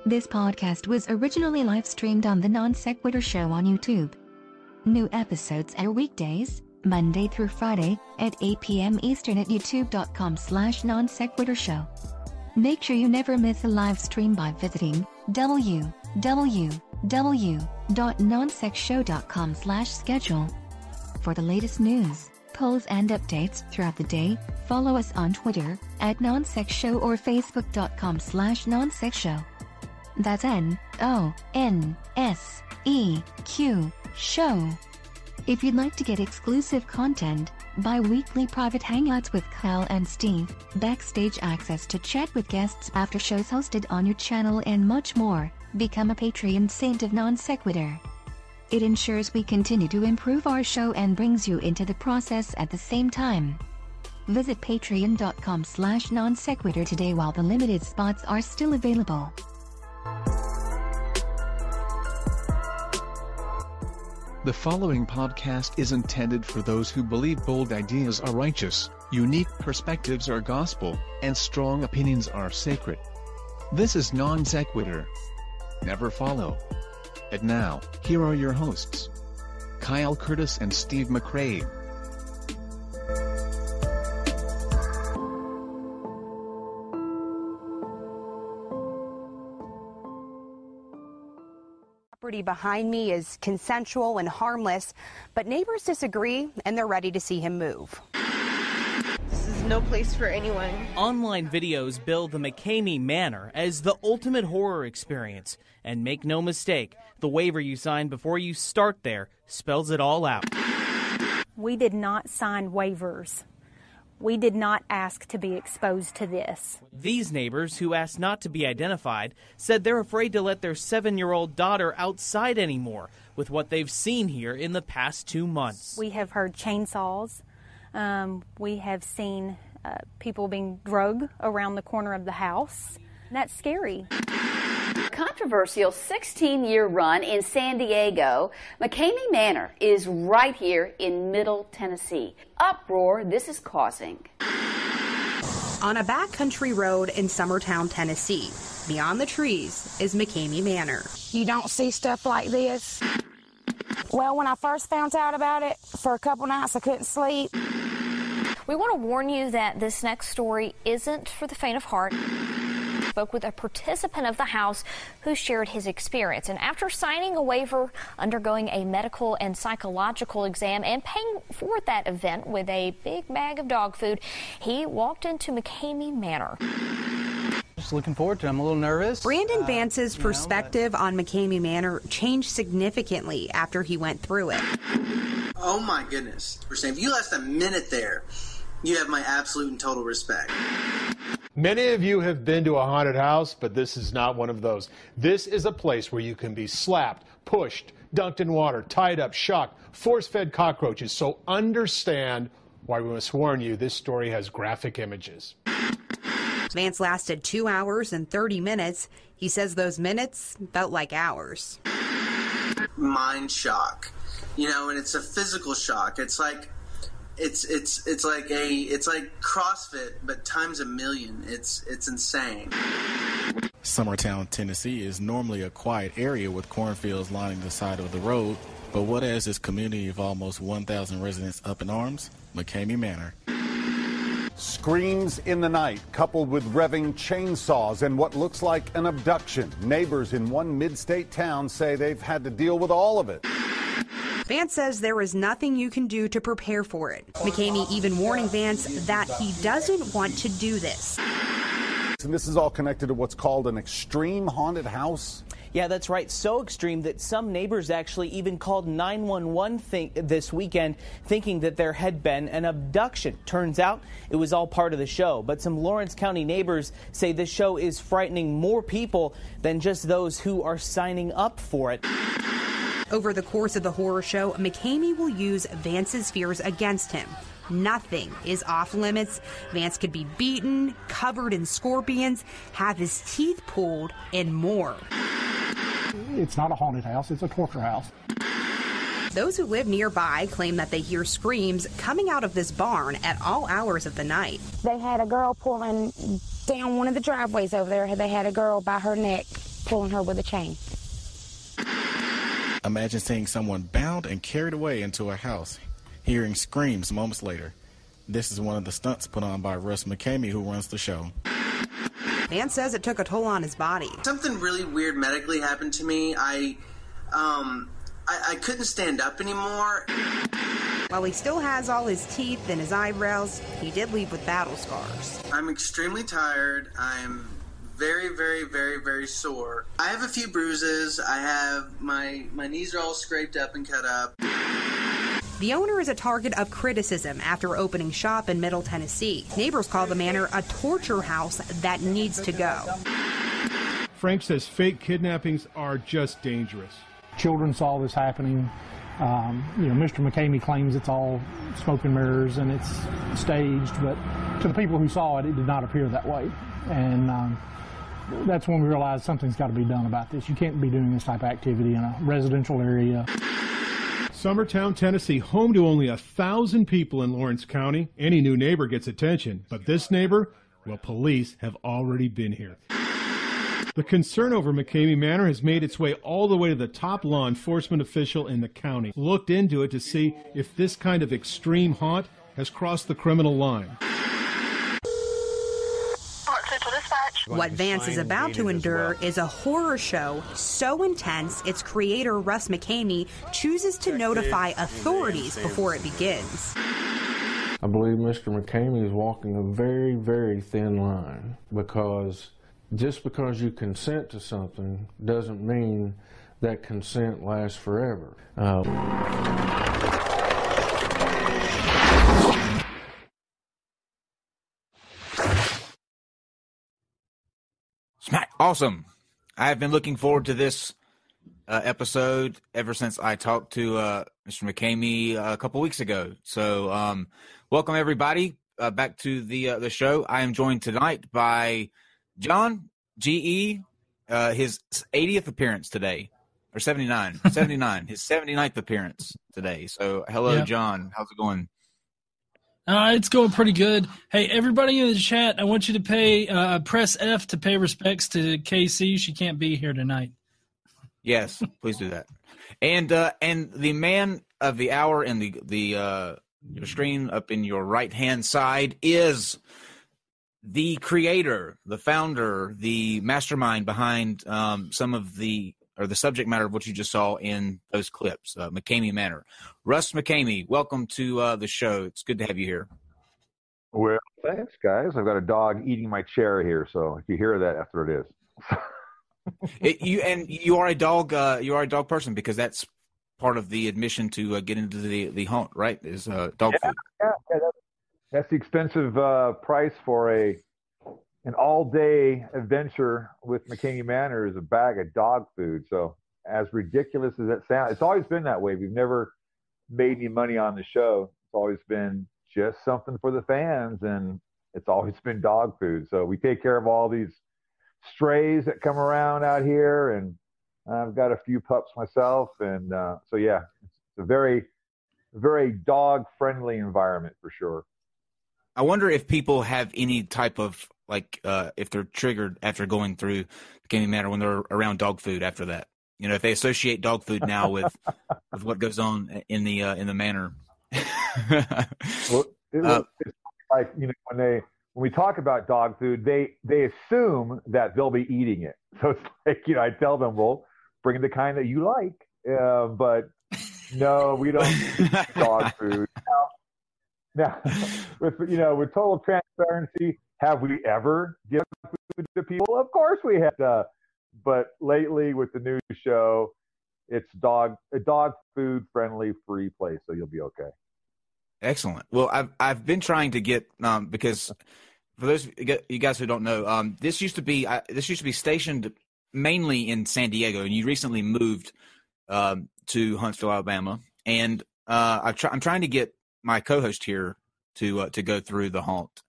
This podcast was originally live-streamed on the NonSequitur show on YouTube. New episodes air weekdays, Monday through Friday, at 8 p.m. Eastern at youtube.com/NonSequitur show. Make sure you never miss a live stream by visiting www.nonsecshow.com/schedule. For the latest news, polls and updates throughout the day, follow us on Twitter at NonSecShow or Facebook.com/NonSecShow. That's NonSeq show. If you'd like to get exclusive content, bi-weekly private hangouts with Kyle and Steve, backstage access to chat with guests after shows hosted on your channel and much more, become a Patreon saint of NonSequitur. It ensures we continue to improve our show and brings you into the process at the same time. Visit patreon.com/NonSequitur today while the limited spots are still available. The following podcast is intended for those who believe bold ideas are righteous, unique perspectives are gospel, and strong opinions are sacred. This is Non-Sequitur. Never follow. And now, here are your hosts, Kyle Curtis and Steve McKamey. Property behind me is consensual and harmless, but neighbors disagree and they're ready to see him move. This is no place for anyone. Online videos bill the McKamey Manor as the ultimate horror experience. And make no mistake, the waiver you sign before you start there spells it all out. We did not sign waivers. We did not ask to be exposed to this. These neighbors, who asked not to be identified, said they're afraid to let their 7-year-old daughter outside anymore with what they've seen here in the past 2 months. We have heard chainsaws. We have seen people being drugged around the corner of the house. That's scary. Controversial 16-year run in San Diego, McKamey Manor is right here in Middle Tennessee. Uproar this is causing. On a backcountry road in Summertown, Tennessee, beyond the trees is McKamey Manor. You don't see stuff like this. Well, when I first found out about it, for a couple nights I couldn't sleep. We want to warn you that this next story isn't for the faint of heart. Spoke with a participant of the house who shared his experience, and after signing a waiver, undergoing a medical and psychological exam, and paying for that event with a big bag of dog food, he walked into McKamey Manor. Just looking forward to it. I'm a little nervous. Brandon Vance's perspective on McKamey Manor changed significantly after he went through it. Oh my goodness. If you last a minute there, you have my absolute and total respect. Many of you have been to a haunted house, but this is not one of those. This is a place where you can be slapped, pushed, dunked in water, tied up, shocked, force-fed cockroaches. So understand why we must warn you, this story has graphic images. Vance lasted 2 hours and 30 minutes. He says those minutes felt like hours. Mind shock. You know, and it's a physical shock. It's like it's like CrossFit, but times a million. It's insane. Summertown, Tennessee is normally a quiet area with cornfields lining the side of the road, but what has this community of almost 1,000 residents up in arms? McKamey Manor. Screams in the night, coupled with revving chainsaws and what looks like an abduction. Neighbors in one mid-state town say they've had to deal with all of it. Vance says there is nothing you can do to prepare for it. McKamey even warning Vance that he doesn't want to do this. And this is all connected to what's called an extreme haunted house. Yeah, that's right. So extreme that some neighbors actually even called 911 this weekend thinking that there had been an abduction. Turns out it was all part of the show. But some Lawrence County neighbors say this show is frightening more people than just those who are signing up for it. Over the course of the horror show, McKamey will use Vance's fears against him. Nothing is off limits. Vance could be beaten, covered in scorpions, have his teeth pulled, and more. It's not a haunted house, it's a torture house. Those who live nearby claim that they hear screams coming out of this barn at all hours of the night. They had a girl pulling down one of the driveways over there. They had a girl by her neck, pulling her with a chain. Imagine seeing someone bound and carried away into a house, hearing screams moments later. This is one of the stunts put on by Russ McKamey, who runs the show. Vance says it took a toll on his body. Something really weird medically happened to me. I couldn't stand up anymore. While he still has all his teeth and his eyebrows, he did leave with battle scars. I'm extremely tired. I'm very, very, very, very sore. I have a few bruises. I have my knees are all scraped up and cut up. The owner is a target of criticism after opening shop in Middle Tennessee. Neighbors call the Manor a torture house that needs to go. Frank says fake kidnappings are just dangerous. Children saw this happening. Mr. McKamey claims it's all smoke and mirrors and it's staged, but to the people who saw it, it did not appear that way. And that's when we realized something's got to be done about this. You can't be doing this type of activity in a residential area. Summertown, Tennessee, home to only 1,000 people in Lawrence County. Any new neighbor gets attention, but this neighbor, well, police have already been here. The concern over McKamey Manor has made its way all the way to the top law enforcement official in the county. Looked into it to see if this kind of extreme haunt has crossed the criminal line. What Vance is about to endure is a horror show so intense its creator, Russ McKamey, chooses to notify authorities before it begins. I believe Mr. McKamey is walking a very, very thin line, because just because you consent to something doesn't mean that consent lasts forever. Smack. Awesome. I have been looking forward to this episode ever since I talked to Mr. McKamey a couple weeks ago. So welcome, everybody, back to the show. I am joined tonight by John, G.E., his 80th appearance today, or 79, his 79th appearance today. So hello, yeah. John. How's it going? It's going pretty good. Hey, everybody in the chat, I want you to press F to pay respects to KC. She can't be here tonight. Yes, please do that. And the man of the hour in the your screen up in your right-hand side is the creator, the founder, the mastermind behind some of the subject matter of what you just saw in those clips, McKamey Manor. Russ McKamey, welcome to the show. It's good to have you here. Well, thanks, guys. I've got a dog eating my chair here, so if you hear that, that's what it is. You are a dog. You are a dog person, because that's part of the admission to get into the haunt, right? Is dog food. Yeah, that's the expensive price for an all-day adventure with McKamey Manor is a bag of dog food. So as ridiculous as that sounds, it's always been that way. We've never made any money on the show. It's always been just something for the fans, and it's always been dog food. So we take care of all these strays that come around out here, and I've got a few pups myself. And so, yeah, it's a very, very dog-friendly environment for sure. I wonder if people have any type of, if they're triggered after going through McKamey Manor when they're around dog food after that. If they associate dog food now with what goes on in the manor. Well, it's like, when we talk about dog food, they assume that they'll be eating it. So it's like, I tell them, well, bring the kind that you like. But no, we don't eat dog food. Now, with total transparency, have we ever given food to people? Of course we have. But lately, with the new show, it's a dog food friendly, free place, so you'll be okay. Excellent. Well, I've been trying to get because for those you guys who don't know, this used to be stationed mainly in San Diego, and you recently moved to Huntsville, Alabama, and I'm trying to get my co-host here to go through the haunt,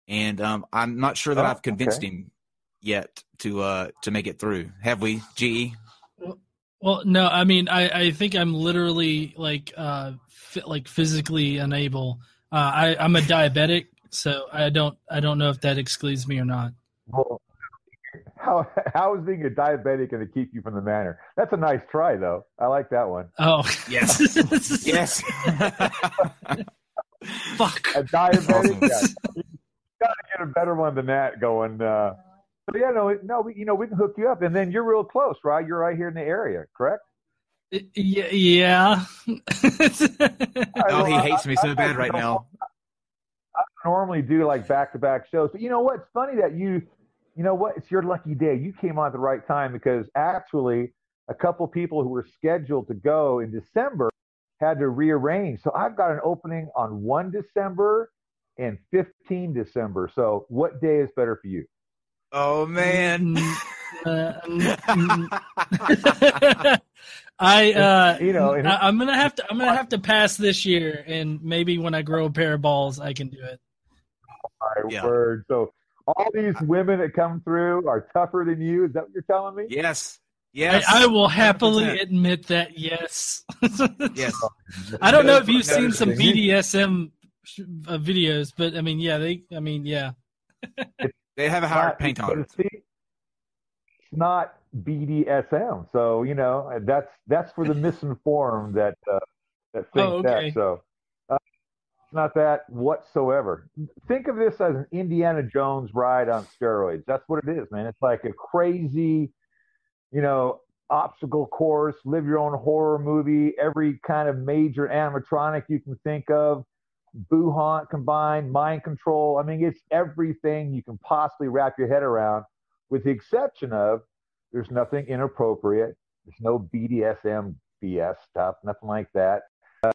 and I'm not sure that I've convinced him yet to make it through. Have we, GE? Well, no. I mean, I think I'm literally physically unable. I'm a diabetic, so I don't know if that excludes me or not. Well, how is being a diabetic going to keep you from the Manor? That's a nice try, though. I like that one. Oh, yes, yes. Fuck. A diabetic. Awesome. Yeah. You got to get a better one than that going. But yeah, we can hook you up, and then you're real close, right? You're right here in the area, correct? Yeah. Oh, he hates me so bad right now. I normally do like back-to-back shows, but you know what? It's funny that you know what? It's your lucky day. You came on at the right time because actually a couple people who were scheduled to go in December had to rearrange. So I've got an opening on 1 December and 15 December. So what day is better for you? Oh man. I'm gonna have to pass this year, and maybe when I grow a pair of balls, I can do it. My word. So all these women that come through are tougher than you. Is that what you're telling me? Yes. Yes. I will happily admit that. Yes. Yes. I don't know if you've seen some BDSM videos, but I mean, yeah, they have a higher paint on it. It's not BDSM, so that's for the misinformed that think that. So it's not that whatsoever. Think of this as an Indiana Jones ride on steroids. That's what it is, man. It's like a crazy, obstacle course, live your own horror movie, every kind of major animatronic you can think of, boo haunt combined, mind control. I mean, it's everything you can possibly wrap your head around, with the exception of there's nothing inappropriate. There's no BDSM BS stuff, nothing like that.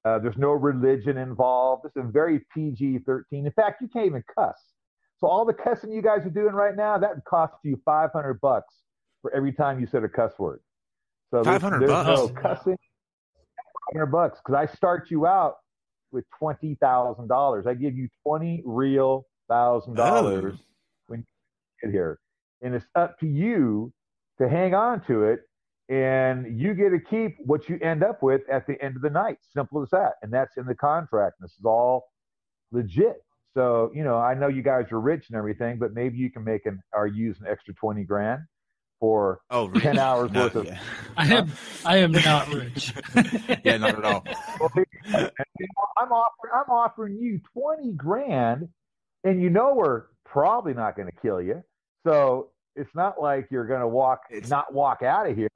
There's no religion involved. This is very PG-13. In fact, you can't even cuss. So all the cussing you guys are doing right now, that would cost you $500 for every time you said a cuss word. So there's no cussing. $500 because I start you out with $20,000. I give you $20,000 real when you get here, and it's up to you to hang on to it, and you get to keep what you end up with at the end of the night. Simple as that, and that's in the contract. This is all legit. So I know you guys are rich and everything, but maybe you can use an extra $20,000 for 10 hours worth of. Yeah. I am not rich. Yeah, not at all. I'm offering you $20,000, and we're probably not going to kill you. So it's not like you're going to not walk out of here.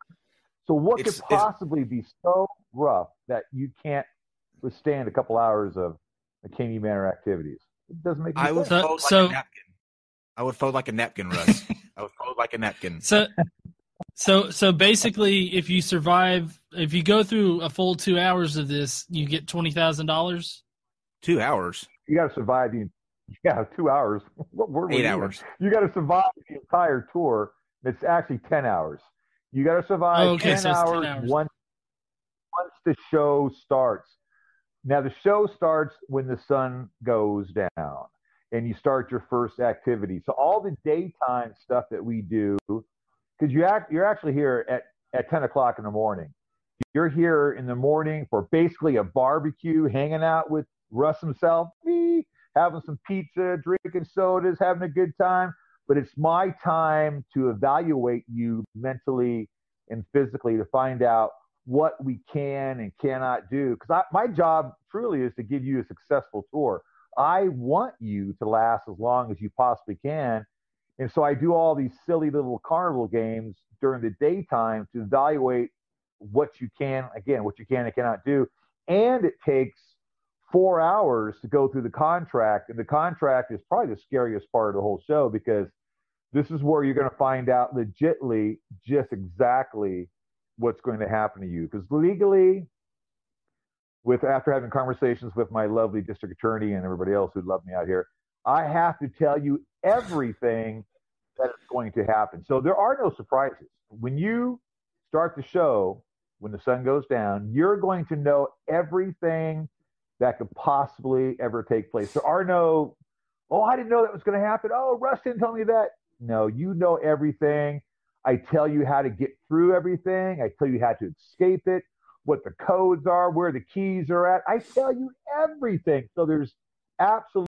So what could possibly be so rough that you can't withstand a couple hours of McKamey Manor activities? It doesn't make any sense. I would fold like a napkin, Russ. I would fold like a napkin. So basically, if you go through a full 2 hours of this, you get $20,000. 2 hours. You got to survive 2 hours. What word? 8 hours. You got to survive the entire tour. It's actually 10 hours. You got to survive 10 hours once the show starts. Now the show starts when the sun goes down, and you start your first activity. So all the daytime stuff that we do, because you're actually here at 10 o'clock in the morning. You're here in the morning for basically a barbecue, hanging out with Russ himself, having some pizza, drinking sodas, having a good time. But it's my time to evaluate you mentally and physically to find out what we can and cannot do. Because my job truly is to give you a successful tour. I want you to last as long as you possibly can. And so I do all these silly little carnival games during the daytime to evaluate what you can and cannot do. And it takes 4 hours to go through the contract. And the contract is probably the scariest part of the whole show, because this is where you're going to find out legitly just exactly what's going to happen to you. Because legally, after having conversations with my lovely district attorney and everybody else who love me out here, I have to tell you everything that is going to happen. So there are no surprises. When you start the show, when the sun goes down, you're going to know everything that could possibly ever take place. There are no, I didn't know that was going to happen. Oh, Russ didn't tell me that. No, you know everything. I tell you how to get through everything. I tell you how to escape it, what the codes are, where the keys are at. I tell you everything. So there's absolutely